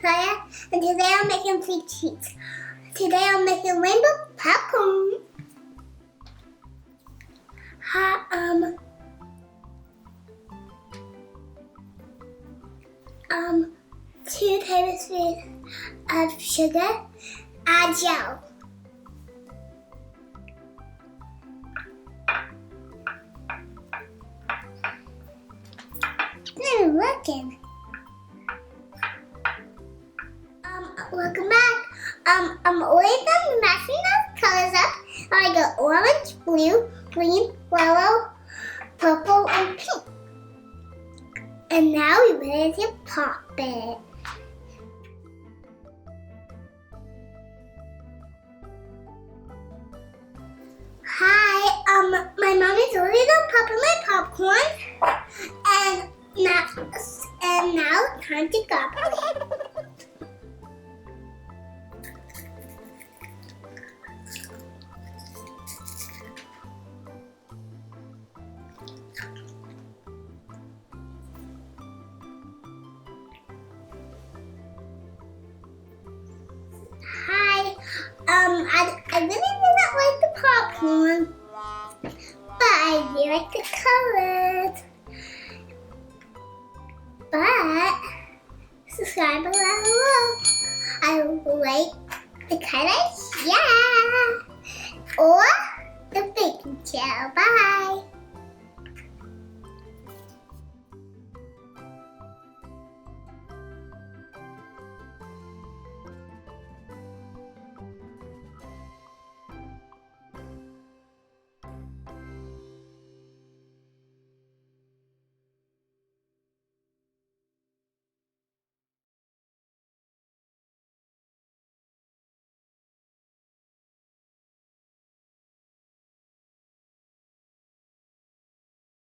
Fire, and today I'm making sweet treats. Today I'm making rainbow popcorn. 2 tablespoons of sugar, add gel. Looking. Welcome back. Always I'm matching those colors up. I got orange, blue, green, yellow, purple, and pink. And now we're ready to pop it. Hi, my mom is already done popping my popcorn, and now it's time to gobble. Hi, I really didn't like the popcorn, but I do like the colors. But subscribe below. I like the colors, yeah, or the baking gel. Bye.